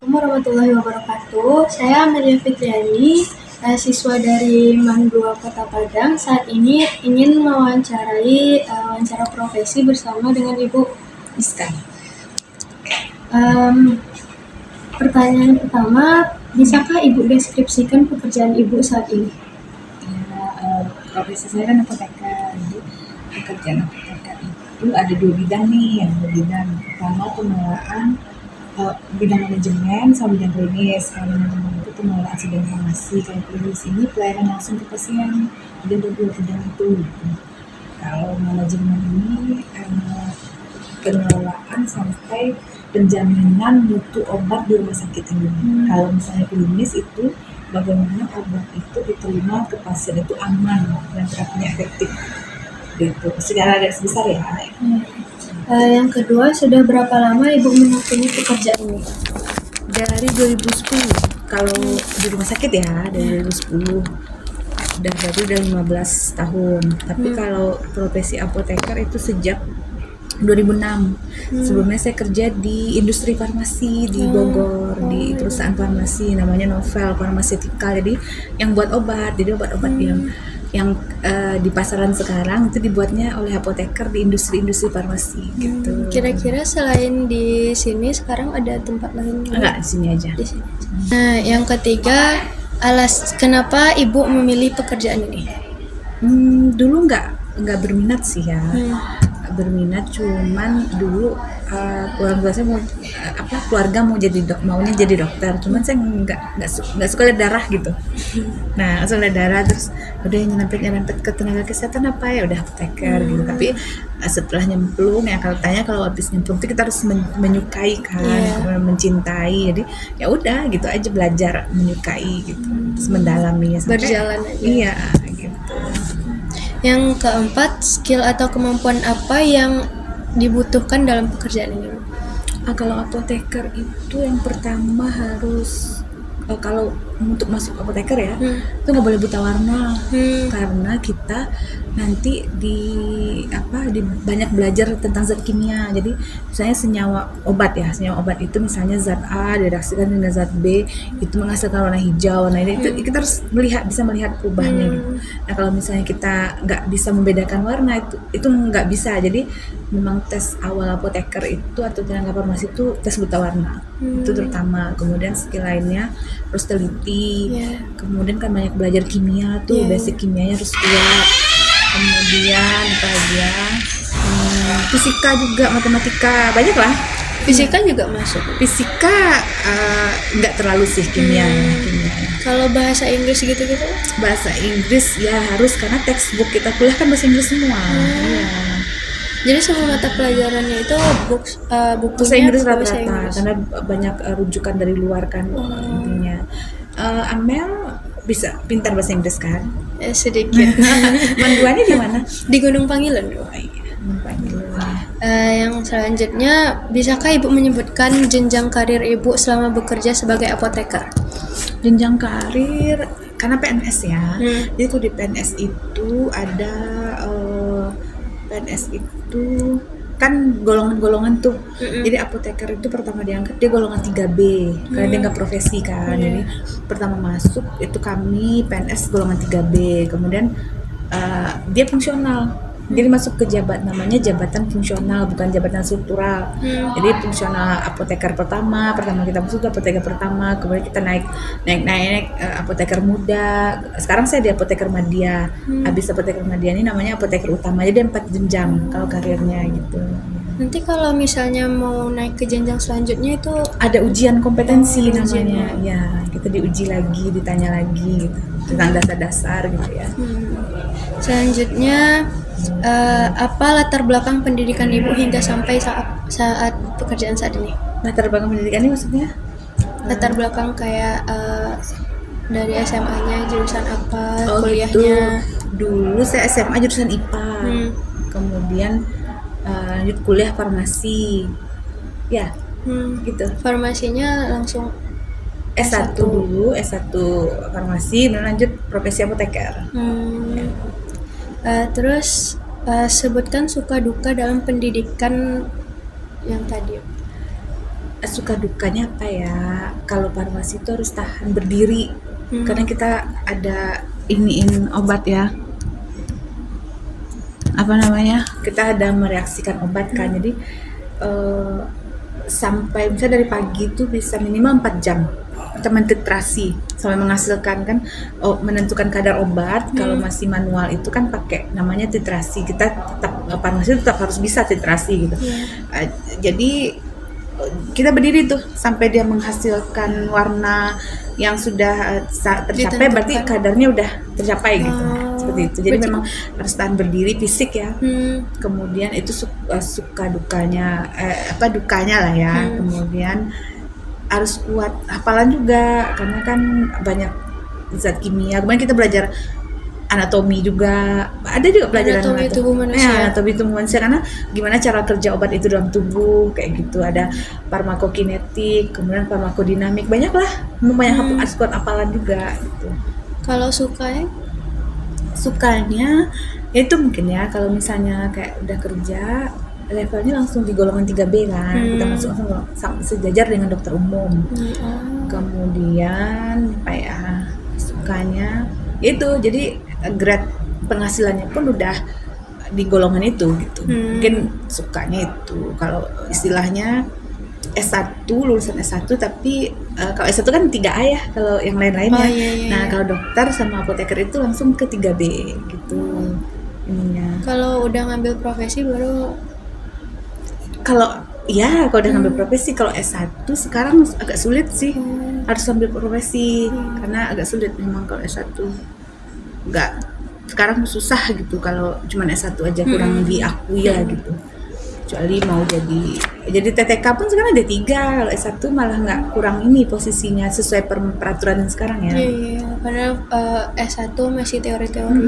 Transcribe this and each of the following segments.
Warahmatullahi wabarakatuh. Saya Amelia Fitriani, siswa dari MAN 2 Kota Padang. Saat ini ingin mewawancarai wawancara profesi bersama dengan Ibu Iska. Pertanyaan pertama, bisakah Ibu deskripsikan pekerjaan Ibu saat ini? Profesi saya kan apoteker. Jadi pekerjaan apoteker itu ada dua bidang nih. Dua bidang. Pertama pengelolaan bidang manajemen sama bidang klinis. Kalau manajemen itu pengelolaan bidang farmasi, kalau klinis ini pelayanan langsung ke pasien. Jadi ada dua bidang itu. Kalau manajemen ini pengelolaan sampai penjaminan mutu obat di rumah sakit ini. Kalau misalnya klinis itu bagaimana obat itu diterima ke pasien itu aman dan terapinya efektif. Gitu. Secara garis besar ya. Yang kedua, sudah berapa lama Ibu menekuni pekerjaan ini? Dari 2010. Kalau di rumah sakit ya, dari 2010. Berarti udah 15 tahun. Tapi kalau profesi apoteker itu sejak 2006. Sebelumnya saya kerja di industri farmasi di Bogor, di perusahaan farmasi namanya Novel Pharmaceutical. Jadi yang buat obat, jadi obat-obat yang di pasaran sekarang itu dibuatnya oleh apoteker di industri farmasi gitu. Kira-kira selain di sini sekarang ada tempat lain? Enggak, di sini aja. Di sini. Nah, yang ketiga, kenapa Ibu memilih pekerjaan ini? Dulu nggak berminat sih ya. Berminat, cuman dulu keluarga saya maunya jadi dokter, cuman saya nggak suka lihat darah gitu. Nah, suka lihat darah, terus udah nyerempet ke tenaga kesehatan apa ya, udah apoteker gitu. Tapi setelah nyemplung ya, kalau habis nyemplung itu kita harus menyukai kan, mencintai. Jadi ya udah gitu aja, belajar menyukai gitu, terus mendalaminya sampai berjalan aja. Iya gitu. Yang keempat, skill atau kemampuan apa yang dibutuhkan dalam pekerjaan ini? Kalau apoteker itu yang pertama harus kalau untuk masuk apoteker ya, itu nggak boleh buta warna, karena kita nanti banyak belajar tentang zat kimia. Jadi misalnya senyawa obat itu misalnya zat A direaksikan dengan zat B, itu menghasilkan warna hijau. Nah itu kita harus bisa melihat perubahannya gitu. Nah kalau misalnya kita nggak bisa membedakan warna, itu nggak bisa. Jadi memang tes awal apoteker itu atau tenaga farmasi itu tes buta warna, itu terutama. Kemudian skill lainnya harus teliti, kemudian kan banyak belajar kimia tuh, basic kimianya harus kuat. Kemudian fisika juga, matematika, banyak lah. Fisika juga masuk? Fisika nggak terlalu sih, kimia. Kalau bahasa Inggris gitu-gitu? Bahasa Inggris ya harus, karena textbook kita kuliah kan bahasa Inggris semua. Jadi semua mata pelajarannya itu bukunya bahasa Inggris rata-rata, karena banyak rujukan dari luar kan intinya. Amel bisa pintar bahasa Inggris kan? Sedikit. Manduannya di mana? Di Gunung Panggilan. Yang selanjutnya, bisakah Ibu menyebutkan jenjang karir Ibu selama bekerja sebagai apoteker? Jenjang karir, karena PNS ya. Jadi kalau di PNS itu ada PNS itu kan golongan-golongan tuh. Jadi apoteker itu pertama diangkat dia golongan 3B, karena dia nggak profesi kan. Jadi pertama masuk itu kami PNS golongan 3B, kemudian dia fungsional. Jadi masuk ke namanya jabatan fungsional, bukan jabatan struktural. Jadi fungsional apoteker pertama kita masuk ke apoteker pertama, kemudian kita naik apoteker muda. Sekarang saya di apoteker madya. Habis apoteker madya ini namanya apoteker utama. Jadi 4 jenjang kalau karirnya gitu. Nanti kalau misalnya mau naik ke jenjang selanjutnya itu ada ujian kompetensi namanya. Ya, kita diuji lagi, ditanya lagi gitu, tentang dasar-dasar gitu ya. Selanjutnya, apa latar belakang pendidikan Ibu hingga sampai saat pekerjaan saat ini? Latar belakang pendidikan ini maksudnya? latar belakang kayak dari SMA-nya jurusan apa, Oh gitu. kuliahnya. Dulu saya SMA jurusan IPA. Kemudian lanjut kuliah farmasi. Ya, gitu. Farmasinya langsung S1 dulu, S1 farmasi, dan lanjut profesi apoteker. Terus sebutkan suka duka dalam pendidikan yang tadi. Suka dukanya apa ya? Kalau farmasi itu harus tahan berdiri, karena kita ada iniin obat ya. Apa namanya? Kita ada mereaksikan obat kan, jadi sampai misalnya dari pagi itu bisa minimal 4 jam kita mentitrasi sampai menghasilkan kan menentukan kadar obat. Kalau masih manual itu kan pakai namanya titrasi, kita tetap farmasi tetap harus bisa titrasi gitu. Jadi kita berdiri tuh sampai dia menghasilkan warna yang sudah tercapai, berarti kadarnya udah tercapai gitu. Seperti itu. Jadi memang harus tahan berdiri fisik ya. Kemudian itu suka dukanya dukanya lah ya. Kemudian harus kuat hafalan juga, karena kan banyak zat kimia. Kemudian kita belajar anatomi juga, ada juga pelajaran Anatomi tubuh manusia. anatomi tubuh manusia, karena gimana cara kerja obat itu dalam tubuh kayak gitu. Ada farmakokinetik, kemudian farmakodinamik, banyak lah, harus kuat hafalan juga gitu. Kalau sukanya itu mungkin ya, kalau misalnya kayak udah kerja levelnya langsung di golongan 3B kan, kita masuk langsung sejajar dengan dokter umum. Kemudian apa ya, sukanya itu jadi grade penghasilannya pun udah di golongan itu gitu. Mungkin sukanya itu. Kalau istilahnya S1, lulusan S1, tapi kalau S1 kan 3A ya, kalau yang lain-lainnya. Nah, kalau dokter sama apoteker itu langsung ke 3B gitu. Ininya. Kalau udah ngambil profesi baru kalau udah ngambil profesi, kalau S1 sekarang agak sulit sih. Harus ambil profesi karena agak sulit memang kalau S1. Sekarang susah gitu kalau cuma S1 aja, kurang diakui lah gitu. Kecuali mau jadi TTK pun sekarang ada 3, kalau S1 malah nggak, kurang ini posisinya sesuai peraturan sekarang ya. Iya, karena S1 masih teori-teori.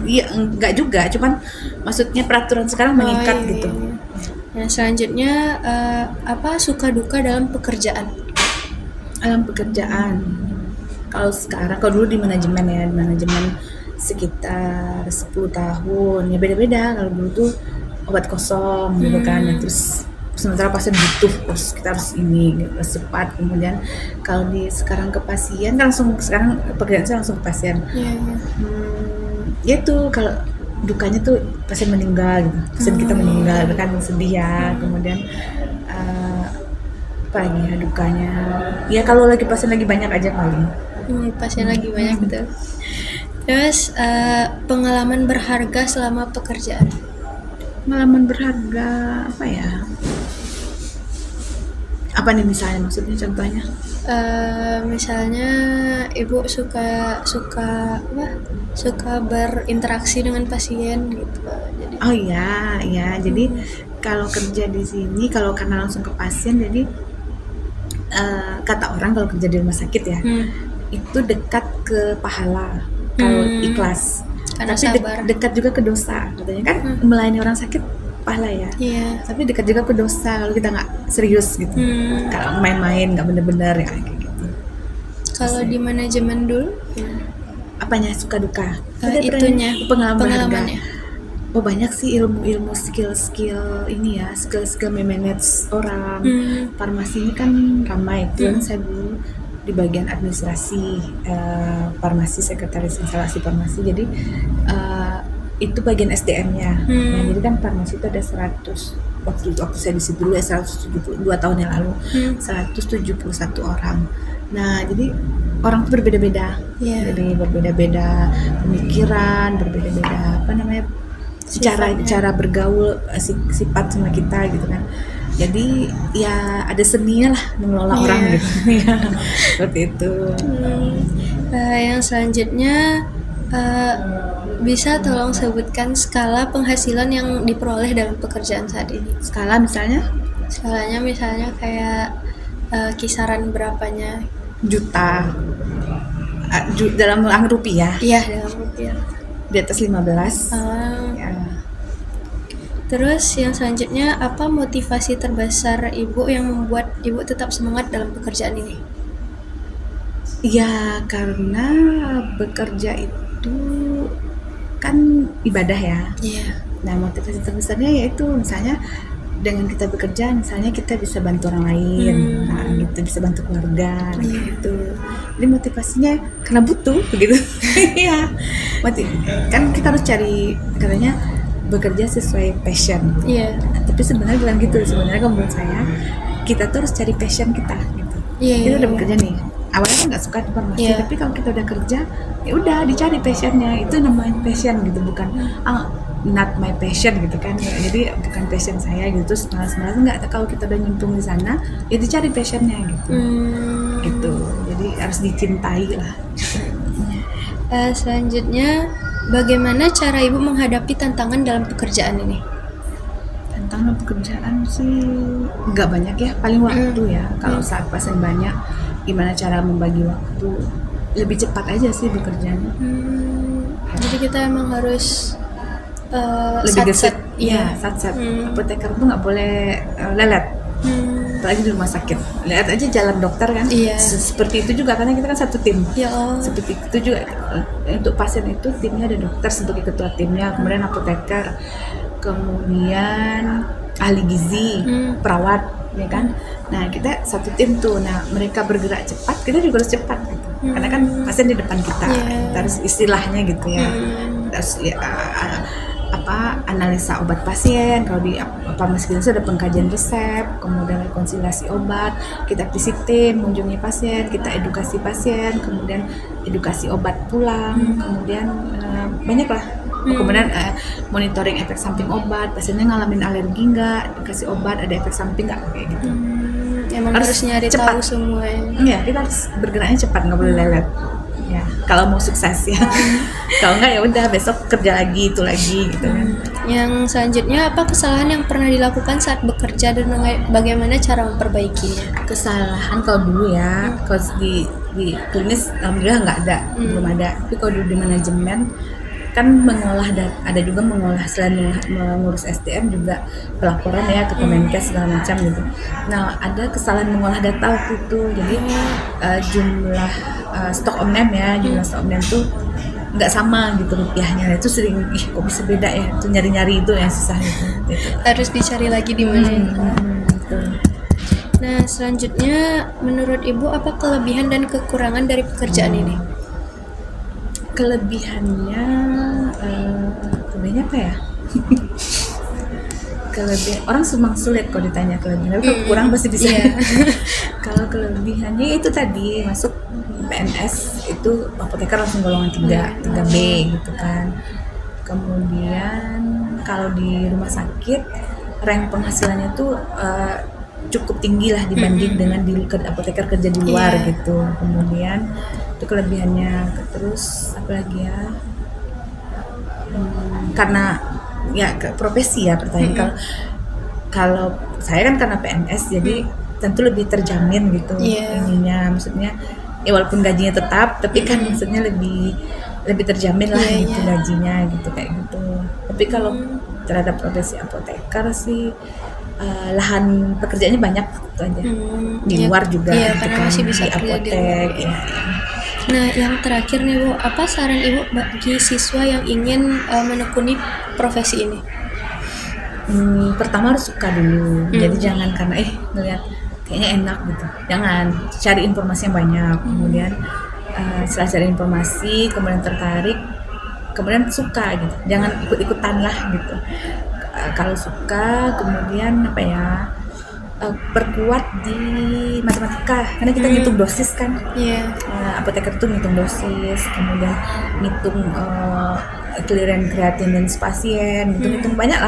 Iya, enggak juga, cuman maksudnya peraturan sekarang mengikat gitu. Nah, selanjutnya apa suka duka dalam pekerjaan? Dalam pekerjaan, kalau sekarang, kalau dulu di manajemen sekitar 10 tahun ya beda-beda. Kalau dulu tuh obat kosong gitu kan, terus sementara pasien butuh, terus kita harus cepat. Kemudian kalau sekarang ke pasien kan sekarang pekerjaan saya langsung ke pasien. Itu kalau dukanya tuh pasien meninggal gitu, pasien kita meninggal kan sedih ya. Kemudian apa lagi ya dukanya ya, kalau lagi pasien lagi banyak aja paling. Pasien lagi banyak gitu. Terus pengalaman berharga selama pekerjaan. Pengalaman berharga apa ya? Apa nih misalnya, maksudnya contohnya? Misalnya ibu suka berinteraksi dengan pasien gitu. Jadi kalau kerja di sini, kalau karena langsung ke pasien, jadi kata orang kalau kerja di rumah sakit ya, itu dekat ke pahala kalau ikhlas. Karena tapi dekat juga ke dosa, katanya kan melayani orang sakit pahala ya. Tapi dekat juga ke dosa kalau kita nggak serius gitu. Kalau main-main nggak bener-bener ya kayak gitu. Kalau di manajemen dulu apanya suka duka? Itunya pengalamannya. Oh, banyak sih ilmu skill ini ya, skill manage orang. Farmasi ini kan ramai tuh. Saya dulu di bagian administrasi farmasi, sekretaris instalasi farmasi, jadi itu bagian SDM-nya. Jadi kan farmasi itu ada 100, waktu saya di situ dulu 172 tahun yang lalu, 171 orang. Nah, jadi orang itu berbeda-beda. Jadi berbeda-beda pemikiran, berbeda-beda cara bergaul, sifat sama kita gitu kan. Jadi ya ada seninya lah mengelola orang gitu. Seperti itu. Yang selanjutnya bisa tolong sebutkan skala penghasilan yang diperoleh dalam pekerjaan saat ini. Skalanya misalnya kayak kisaran berapanya? Juta. Dalam angka rupiah Iya, dalam rupiah. di atas 15. Ya. Terus yang selanjutnya, apa motivasi terbesar Ibu yang membuat Ibu tetap semangat dalam pekerjaan ini? Ya karena bekerja itu kan ibadah ya. Iya. Nah motivasi terbesarnya yaitu misalnya dengan kita bekerja, misalnya kita bisa bantu orang lain, nah, gitu, bisa bantu keluarga, gitu. Jadi motivasinya karena butuh, gitu. Iya, kan kita harus cari katanya bekerja sesuai passion. Iya. Tapi sebenarnya bilang gitu, sebenarnya kalau menurut saya kita tuh harus cari passion kita, gitu. Iya, Kita iya, udah iya. bekerja nih, awalnya kan nggak suka di farmasi, Iya. tapi kalau kita udah kerja, ya udah dicari passionnya, itu namanya passion gitu, bukan not my passion gitu kan ya, jadi bukan passion saya gitu, terus malas-malas enggak, kalau kita udah nyemplung di sana ya dicari passionnya gitu. Gitu, jadi harus dicintai lah. Selanjutnya, bagaimana cara Ibu menghadapi tantangan dalam pekerjaan ini? Tantangan pekerjaan sih nggak banyak ya, paling waktu ya. Kalau saat pasien banyak, gimana cara membagi waktu lebih cepat aja sih bekerjanya. Jadi kita emang harus Lebih gesit, Iya. sat-sat. Apoteker tuh nggak boleh lelet, apalagi di rumah sakit. Lihat aja jalan dokter kan. Iya. Seperti itu juga karena kita kan satu tim. Ya Allah. Seperti itu juga untuk pasien itu timnya ada dokter sebagai ketua timnya, kemudian apoteker, kemudian ahli gizi, perawat, ya kan. Nah kita satu tim tuh. Nah mereka bergerak cepat, kita juga harus cepat gitu. Karena kan pasien di depan kita, kita harus istilahnya gitu ya. Kita harus analisa obat pasien. Kalau di farmasi itu ada pengkajian resep, kemudian rekonsiliasi obat, kita visitin, mengunjungi pasien, kita edukasi pasien, kemudian edukasi obat pulang, kemudian banyak lah. Kemudian monitoring efek samping obat, pasiennya ngalamin alergi nggak, dikasih obat ada efek samping nggak, kayak gitu. Emang harus nyari cepat. tahu semuanya. Iya, kita harus bergeraknya cepat, nggak boleh lelet. Ya, kalau mau sukses ya. Kalau nggak ya udah besok kerja lagi itu lagi gitu kan. Yang selanjutnya, apa kesalahan yang pernah dilakukan saat bekerja dan bagaimana cara memperbaikinya? Kesalahan kalau dulu ya, kalau di klinis alhamdulillah nggak ada, belum ada. Tapi kalau dulu di manajemen kan mengolah ada juga mengolah, selain mengurus SDM juga pelaporan ya ke Kemenkes segala macam gitu. Nah ada kesalahan mengolah data waktu itu, jadi jumlah stok omnem ya, jumlah stok omnem tuh nggak sama gitu rupiahnya, itu sering kok bisa beda ya, itu nyari-nyari itu yang susah gitu. Harus dicari lagi di mana. Gitu. Nah selanjutnya, menurut Ibu apa kelebihan dan kekurangan dari pekerjaan ini? Kelebihannya apa ya? Kelebihan orang memang sulit kalau ditanya kelebihan, tapi kalau kurang pasti bisa. Kalau kelebihannya itu tadi masuk PNS itu apoteker langsung golongan 3B gitu kan. Kemudian kalau di rumah sakit rank penghasilannya tuh cukup tinggi lah dibanding dengan di apoteker kerja di luar gitu. Kemudian itu kelebihannya. Terus apa lagi ya? Karena ya profesi ya pertanyaan. Kalau saya kan karena PNS jadi tentu lebih terjamin gitu ininya, maksudnya ya walaupun gajinya tetap tapi kan maksudnya lebih terjamin lah gitu gajinya gitu kayak gitu. Tapi kalau terhadap profesi apoteker sih lahan pekerjaannya banyak gitu aja di luar juga gitu karena kan, masih bisa di kerja di apotek luar. ya. Nah yang terakhir nih Bu, apa saran Ibu bagi siswa yang ingin menekuni profesi ini? Pertama harus suka dulu, jadi jangan karena ngeliat kayaknya enak gitu, jangan, cari informasi yang banyak, kemudian setelah cari informasi kemudian tertarik, kemudian suka gitu, jangan ikut-ikutan lah gitu. Kalau suka kemudian apa ya, perkuat di matematika karena kita ngitung dosis kan. Apoteker tuh ngitung dosis, kemudian ngitung clearance creatinine pasien, ngitung banyak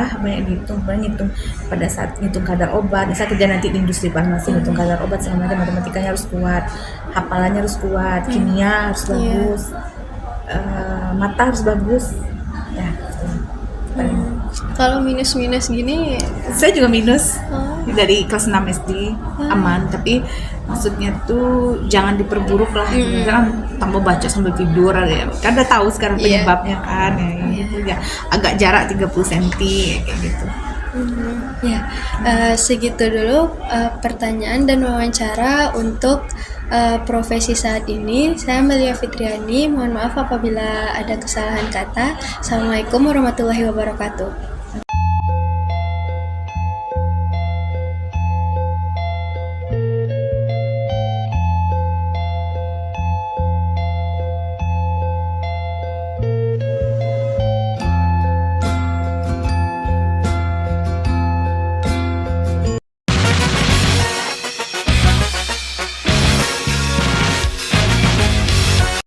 dihitung, banyak ngitung pada saat ngitung kadar obat. Misal kerja nanti di industri farmasi ngitung kadar obat, segala macam, matematikanya harus kuat, hafalannya harus kuat, kimia harus bagus, mata harus bagus ya. Kalau minus gini Saya juga minus. dari kelas 6 SD aman, tapi maksudnya tuh jangan diperburuk lah. Kan tambah baca sambil tidur ya. Kan udah tahu sekarang penyebabnya kan ya, gitu ya. Agak jarak 30 cm kayak gitu. Ya, segitu dulu pertanyaan dan wawancara untuk profesi saat ini. Saya Melia Fitriani, mohon maaf apabila ada kesalahan kata. Assalamualaikum warahmatullahi wabarakatuh.